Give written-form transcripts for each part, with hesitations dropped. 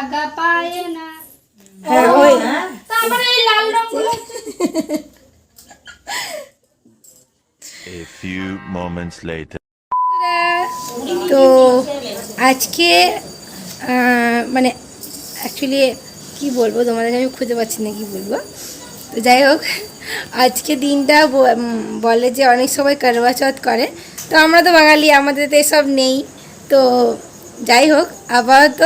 জাগা পায় না। হ্যাঁ ওই তারপরে এই লাল রঙগুলো A few moments later. তো আজকে মানে অ্যাকচুয়ালি কি বলবো তোমাদেরকে, আমি খুঁজে পাচ্ছি না কি বলবো। তো যাই হোক, আজকে দিনটা বলে যে অনেক সময় করবা চৌথ করে, তো আমরা তো বাঙালি, আমাদের তো এসব নেই। তো যাই হোক, আপাতত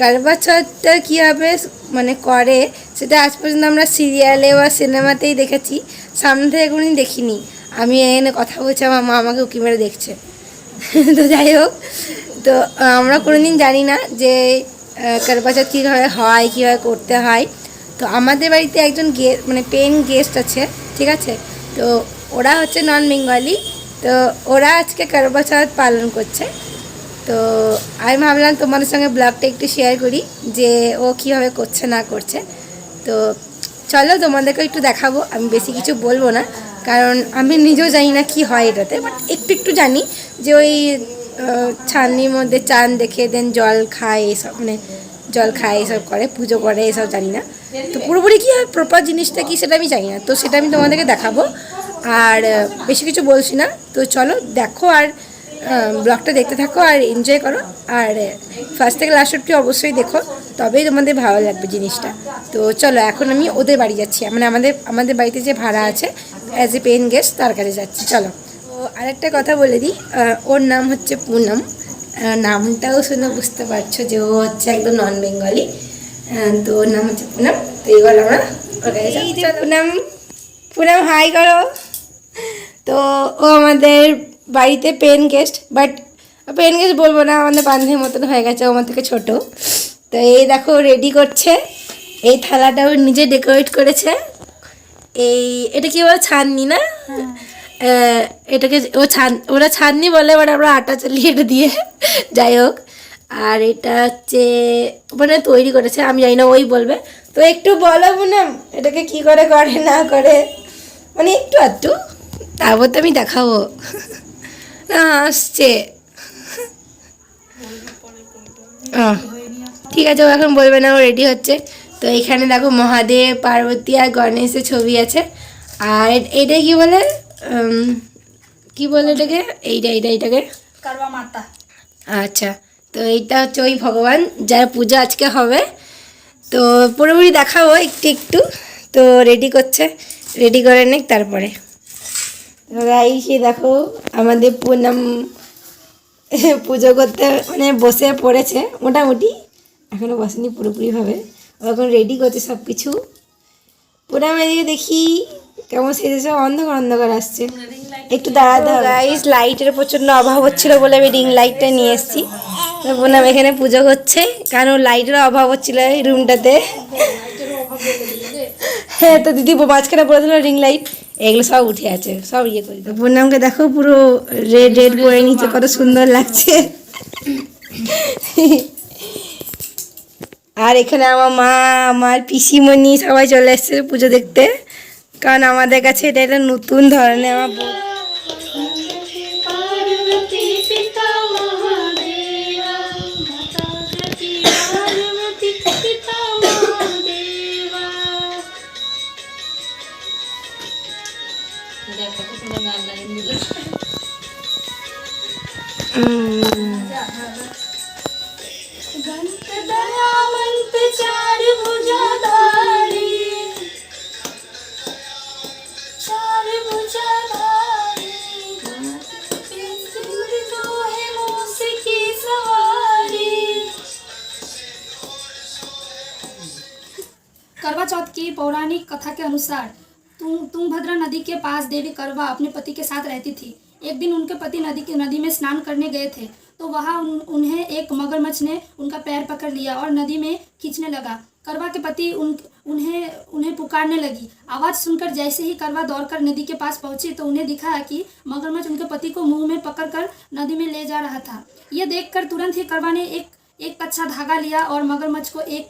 করবা চৌথটা কীভাবে মানে করে সেটা আজ পর্যন্ত আমরা সিরিয়ালে বা সিনেমাতেই দেখেছি, সামনে থেকে কোনোদিন দেখিনি। আমি এখানে কথা বলছি, আমার মা আমাকে উঁকি মেরে দেখছে। তো যাই হোক, তো আমরা কোনোদিন জানি না যে করবা চৌথ কীভাবে হয়, কীভাবে করতে হয়। তো আমাদের বাড়িতে একজন মানে পেন গেস্ট আছে, ঠিক আছে। তো ওরা হচ্ছে নন বেঙ্গলি, তো ওরা আজকে করবা চৌথ পালন করছে। তো আমি ভাবলাম তোমাদের সঙ্গে ব্লগটা একটু শেয়ার করি যে ও কীভাবে করছে না করছে। তো চলো তোমাদেরকে একটু দেখাবো। আমি বেশি কিছু বলবো না, কারণ আমি নিজেও জানি না কি হয় এটাতে, বাট একটু একটু জানি যে ওই ছাননির মধ্যে চাঁদ দেখে দেন জল খায়, এসব মানে জল খায় এসব করে, পুজো করে, এসব জানি না। তো পুরোপুরি কী হয়, প্রপার জিনিসটা কী সেটা আমি জানি না, তো সেটা আমি তোমাদেরকে দেখাবো। আর বেশি কিছু বলছি না, তো চলো দেখো আর ব্লগটা দেখতে থাকো আর এনজয় করো। আর ফার্স্ট থেকে লাস্ট অবধি অবশ্যই দেখো, তবেই তোমাদের ভালো লাগবে জিনিসটা। তো চলো, এখন আমি ওদের বাড়ি যাচ্ছি, মানে আমাদের বাড়িতে যে ভাড়া আছে অ্যাজ এ পেইং গেস্ট, তার কাছে যাচ্ছি। চলো। তো আরেকটা কথা বলে দিই, ওর নাম হচ্ছে পুনম। নামটাও শুনে বুঝতে পারছো যে ও হচ্ছে একদম নন বেঙ্গলি। তো ওর নাম হচ্ছে পুনম। তো এবার আমরা পুনম, পুনম হাই করো। তো ও আমাদের বাড়িতে paying guest, but paying guest বলবো না, আমাদের বান্ধবীর মতন হয়ে গেছে, আমার থেকে ছোটো। তো এই দেখো রেডি করছে, এই থালাটা ও নিজে ডেকোরেট করেছে। এটা কি বলে, ছাননি না? এটাকে ওরা ছাননি বলে, বাট আমরা আটা চালিয়ে এটা দিয়ে, যাই হোক। আর এটা হচ্ছে মানে তৈরি করেছে, আমি জানি না, ওই বলবে। তো একটু বলো না এটাকে কি করে করে না করে, মানে একটু আধটু, তারপর তো আমি দেখাবো। না আসছে, ঠিক আছে, ও এখন বলবে না, ও রেডি হচ্ছে। তো এখানে দেখো মহাদেব, পার্বতী আর গণেশের ছবি আছে। আর এটা কি বলে, কি বলে এটাকে, এইটাকে করবা মাতা। আচ্ছা, তো এইটা হচ্ছে ওই ভগবান যার পূজা আজকে হবে। তো পুরোপুরি দেখাবো একটু একটু। তো রেডি করছে, রেডি করে নিক তারপরে। সে দেখো আমাদের পুনম পুজো করতে মানে বসে পড়েছে মোটামুটি, এখনও বসেনি পুরোপুরিভাবে, ও এখন রেডি করছে সব কিছু। পুনম এদিকে দেখি কেমন সেজেছে, অন্ধকার অন্ধকার আসছে, একটু দাঁড়াতে হবে। গাইস, লাইটের প্রচণ্ড অভাব হচ্ছিলো বলে আমি রিং লাইটটা নিয়ে এসেছি। তো পুনম এখানে পুজো করছে, কারণ লাইটেরও অভাব হচ্ছিলো এই রুমটাতে। হ্যাঁ, তো দিদি মাঝখানে বলে দিল রিং লাইট, এগুলো সব উঠে আছে, সব ইয়ে করে। পুনমকে দেখো পুরো রেড রেড করে নিচ্ছে, কত সুন্দর লাগছে। আর এখানে আমার মা, আমার পিসিমণি সবাই চলে এসছে পুজো দেখতে, কারণ আমাদের কাছে এটা একটা নতুন ধরনের। আমার करवा चौथ की पौराणिक कथा के अनुसार तुंगभद्रा नदी के पास देवी करवा अपने पति के साथ रहती थी। एक दिन उनके पति नदी में स्नान करने गए थे, तो वहाँ उन्हें एक मगरमच्छ ने उनका पैर पकड़ लिया और नदी में खींचने लगा। करवा के पति उन्हें पुकारने लगी। आवाज़ सुनकर जैसे ही करवा दौड़कर नदी के पास पहुंची तो उन्हें दिखा कि मगरमच्छ उनके पति को मुंह में पकड़कर नदी में ले जा रहा था। यह देखकर तुरंत ही करवा ने एक कच्चा धागा लिया और मगरमच्छ को एक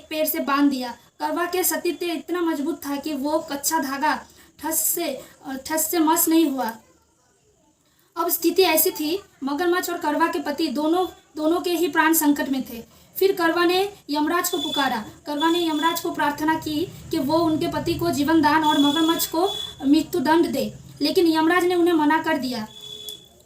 पैर से बांध दिया। करवा के सतीत्व इतना मजबूत था कि वो कच्चा धागा ठस से मस नहीं हुआ। अब स्थिति ऐसी थी, मगरमच्छ और करवा के पति दोनों के ही प्राण संकट में थे। फिर करवा ने यमराज को पुकारा। करवा ने यमराज को प्रार्थना की कि वो उनके पति को जीवन दान और मगरमच्छ को मृत्यु दंड दे, लेकिन यमराज ने उन्हें मना कर दिया।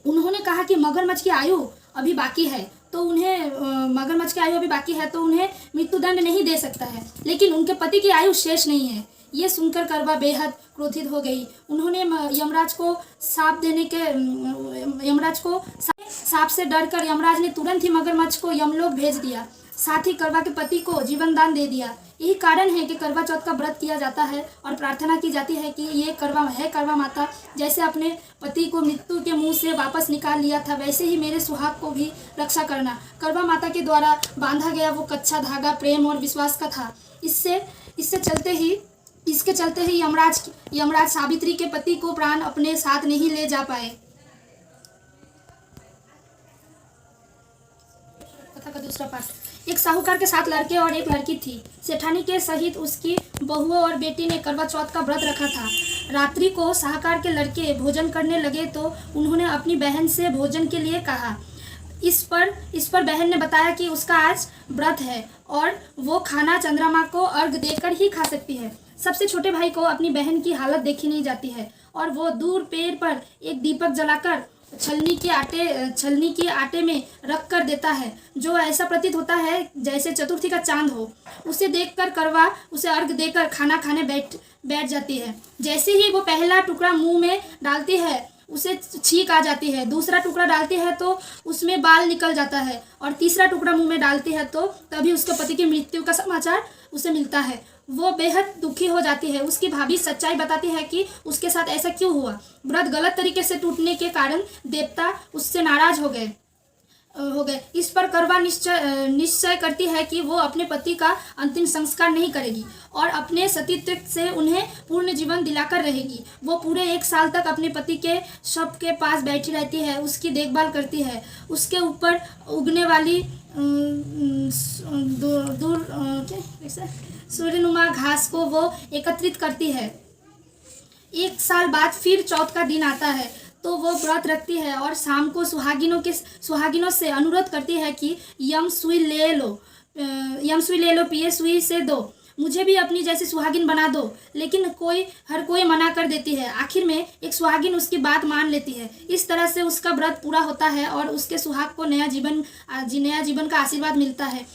उन्होंने कहा कि मगरमच्छ की आयु अभी बाकी है, तो उन्हें मगरमच्छ की आयु अभी बाकी है तो उन्हें मृत्युदंड नहीं दे सकता है, लेकिन उनके पति की आयु शेष नहीं है। ये सुनकर करवा बेहद क्रोधित हो गई। उन्होंने यमराज को सांप से डरकर यमराज ने तुरंत ही मगरमच्छ को यमलोक भेज दिया। साथ ही करवा के पति को जीवन दान दे दिया। यही कारण है कि करवा चौथ का व्रत किया जाता है और प्रार्थना की जाती है कि ये करवा माता, जैसे अपने पति को मृत्यु के मुंह से वापस निकाल लिया था, वैसे ही मेरे सुहाग को भी रक्षा करना। करवा माता के द्वारा बांधा गया वो कच्चा धागा प्रेम और विश्वास का था। इसके चलते ही यमराज सावित्री के पति को प्राण अपने साथ नहीं ले जा पाए। कथा का दूसरा पार्ट। एक साहूकार के 7 लड़के और एक लड़की थी। सेठानी के सहित उसकी बहुओं और बेटी ने करवा चौथ का व्रत रखा था। रात्रि को साहूकार के लड़के भोजन करने लगे तो उन्होंने अपनी बहन से भोजन के लिए कहा। इस पर बहन ने बताया कि उसका आज व्रत है और वो खाना चंद्रमा को अर्घ देकर ही खा सकती है। सबसे छोटे भाई को अपनी बहन की हालत देखी नहीं जाती है और वो दूर पेड़ पर एक दीपक जलाकर छलनी के आटे में रख कर देता है, जो ऐसा प्रतीत होता है जैसे चतुर्थी का चांद हो। उसे देखकर करवा उसे अर्घ देकर खाना खाने बैठ जाती है। जैसे ही वो पहला टुकड़ा मुंह में डालती है उसे छींक आ जाती है, दूसरा टुकड़ा डालती है तो उसमें बाल निकल जाता है और तीसरा टुकड़ा मुंह में डालती है तो तभी उसके पति की मृत्यु का समाचार उसे मिलता है। वो बेहद दुखी हो जाती है। उसकी भाभी सच्चाई बताती है कि उसके साथ ऐसा क्यों हुआ। व्रत गलत तरीके से टूटने के कारण देवता उससे नाराज हो गए। इस पर करवा निश्चय करती है कि वो अपने पति का अंतिम संस्कार नहीं करेगी और अपने सतीत्व से उन्हें पूर्ण जीवन दिलाकर रहेगी। वो पूरे 1 साल तक अपने पति के शव के पास बैठी रहती है, उसकी देखभाल करती है। उसके ऊपर उगने वाली सूर्यनुमा घास को वो एकत्रित करती है। 1 साल बाद फिर चौथ का दिन आता है तो वो व्रत रखती है और शाम को सुहागिनों से अनुरोध करती है कि यम सुई ले लो, पिए सुई से दो, मुझे भी अपनी जैसी सुहागिन बना दो। लेकिन हर कोई मना कर देती है। आखिर में एक सुहागिन उसकी बात मान लेती है। इस तरह से उसका व्रत पूरा होता है और उसके सुहाग को नया जीवन का आशीर्वाद मिलता है।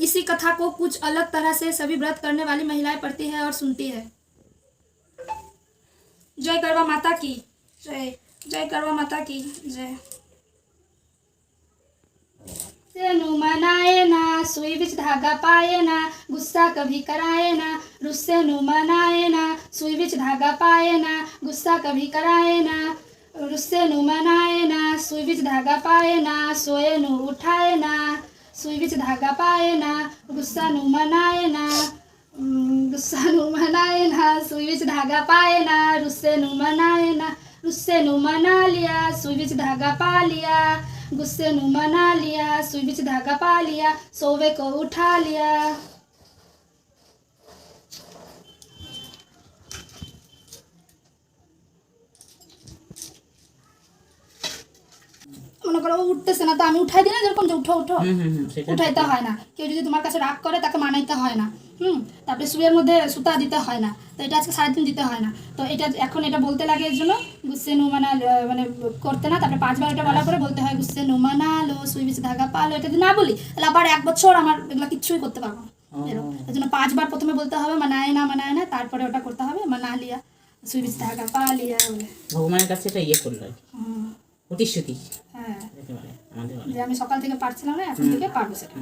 इसी कथा को कुछ अलग तरह से सभी व्रत करने वाली महिलाएं पढ़ती है और सुनती है। जय करवा माता की जय। जय करवा माता की जय। नु मनाए ना, सुई बिच धागा पाए ना, गुस्सा कभी कराए ना। रुस्से नु मनाए ना, सुई बिच धागा पाए ना, गुस्सा कभी कराए ना। रुस्से नु मनाए ना, सुई बिच धागा पाए ना, सोए नु उठाए ना। सुई बिच धागा पाए ना, गुस्सा नु मनाए ना, सुई बिच धागा पाए ना। रुस्से नु मनाए ना, रुस्से नु मना लिया, सुई बिच धागा पा लिया। गुस्से नु मना लिया, सुई बिच धागा पा लिया, सोवे को उठा लिया। মনে করো উঠতেছে না তো আমি উঠাই দিই না, যেরকম যে উঠো উঠাইতে হয় না। কেউ যদি তোমার কাছে রাগ করে তাকে মানাইতে হয় না। তারপরে শুয়ের মধ্যে সুতা দিতে হয় না, তো এটা আজকে 7 দিন দিতে হয় না। তো এটা এখন এটা বলতে লাগে এর জন্য গুস্সে নো মানে করতে না, তারপরে 5 বার এটা বলার পরে বলতে হয় গুস্সে নো মানালো, সুই বিচ ধাগা পালো। এটা যদি না বলি তাহলে আবার 1 বছর আমার এগুলো কিচ্ছুই করতে পারবো না। এর জন্য 5 বার প্রথমে বলতে হবে মানায় না, তারপরে ওটা করতে হবে মানা লিয়া, সুই বিচ ধাগা পা লিয়া বলে। ভগবানের কাছে এটা ইয়ে করলো, প্রতিশ্রুতি। হ্যাঁ, আমাদের যে আমি সকাল থেকে পারছিলাম না, এখন থেকে পারবো সেটা।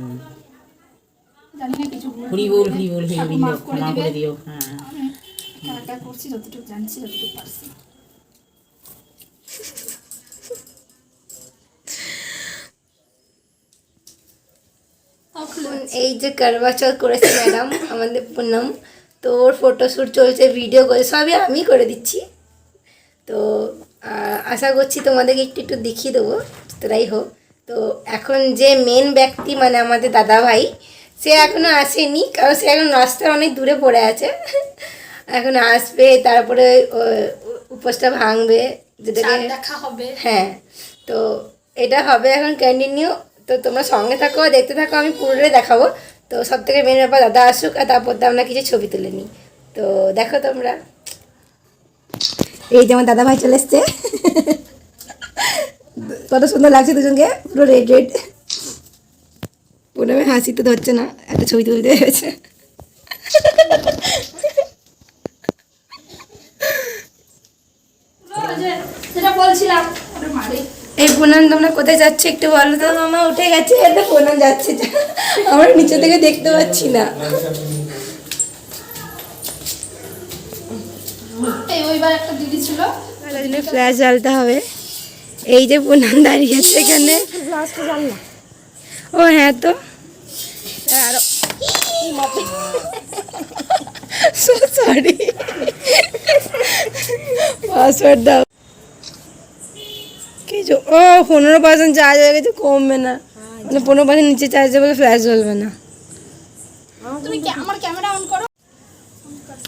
জানি না কিছু হরি বল ক্ষমা করে দিও। হ্যাঁ, আমি একা করছি, যতটুকু জানছি যতটুকু পারছি। এই যে করবা চৌথ করেছে ম্যাডাম আমাদের পুনম, তো ওর ফটোশ্যুট চলছে, ভিডিও করে সবই আমি করে দিচ্ছি। তো আশা করছি তোমাদেরকে একটু দেখিয়ে দেবো, যতটাই হোক। তো এখন যে মেন ব্যক্তি মানে আমাদের দাদা ভাই, সে এখনও আসেনি, কারণ সে এখন রাস্তায় অনেক দূরে পড়ে আছে। এখন আসবে, তারপরে উপোসটা ভাঙবে, যেটাকে দেখা হবে। হ্যাঁ, তো এটা হবে এখন কন্টিনিউ। তো তোমরা সঙ্গে থাকো, দেখতে থাকো, আমি পুরোটাই দেখাবো। তো সব থেকে মেন ব্যাপার দাদা আসুক, আর তারপর তো আমরা কিছু ছবি তুলে নিই। তো দেখো তোমরা, এই যে আমার দাদা ভাই চলে এসছে। কত সুন্দর লাগছে দুজনকে, পুরো রেড রেড। পুরো হাসি তো ধরছে না, একটা ছবি তুলতে হয়েছে। যেটা বলছিলাম ওটা মারে। এই পুনাম তোমরা কোথায় যাচ্ছে একটু বলো তো। মামা উঠে গেছে, একটা পুনাম যাচ্ছে, আমরা নিচে থেকে দেখতে পাচ্ছি না। এই ওইবার একটা দিদি ছিল, ফ্ল্যাশ জ্বালতে হবে। এই যে পুনাম দাঁড়িয়ে আছে এখানে। ও হ্যাঁ, তো আরো সরি, পাসওয়ার্ড দাও। কিছু 15% চার্জ হয়ে গেছে, কমবে না, মানে 15% নিচে চার্জ বলে ফ্ল্যাশ জ্বলবে না। তুমি আমার ক্যামেরা অন করো।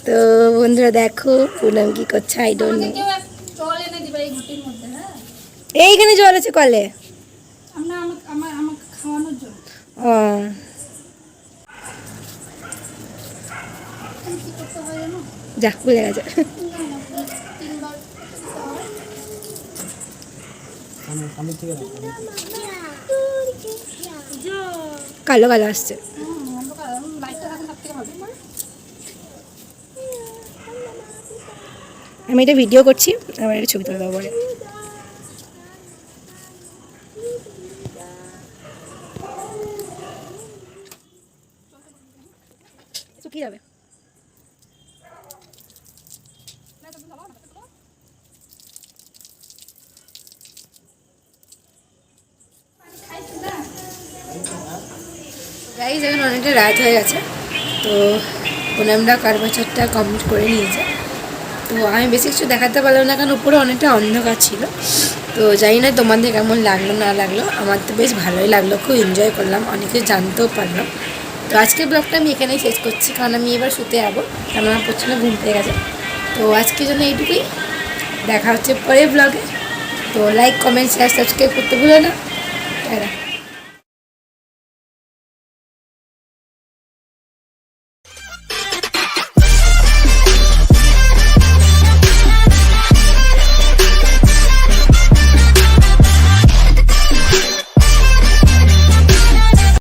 তো বন্ধুরা দেখো পুনাম কি করছে, আই ডোন্ট নো। কেউ জল এনে দিবে এই ঘটির মধ্যে। হ্যাঁ, এইখানে জল আছে কলে। আমাকে খাওয়ানোর জন্য। ও কি করতে হয় জানো? যা ভুলে গেছে। 3 বার কালো কালো আসছে। লাইটটা থাকলে সব থেকে ভালো। আমি এটা ভিডিও করছি, আবার এটা ছবি তুলে দেবো পরে। শুকিয়ে যাবে। গাইজ এখন অনেকটা রাত হয়ে গেছে, তো পুনামরা কারবাচারটা কমপ্লিট করে নিয়েছে। তো আমি বেশি কিছু দেখাতে পারলাম না, কারণ উপরে অনেকটা অন্ধকার ছিল। তো জানি না তোমাদের কেমন লাগলো না লাগলো, আমার তো বেশ ভালোই লাগলো, খুব এনজয় করলাম, অনেক কিছু জানতেও পারলাম। তো আজকের ব্লগটা আমি এখানেই শেষ করছি, কারণ আমি এবার শুতে যাবো, কারণ আমার প্রচণ্ড ঘুম পেয়ে গেছে। তো আজকের জন্য এইটুকুই, দেখা হচ্ছে পরের ব্লগে। তো লাইক, কমেন্ট, শেয়ার, সাবস্ক্রাইব করতে ভুলো না।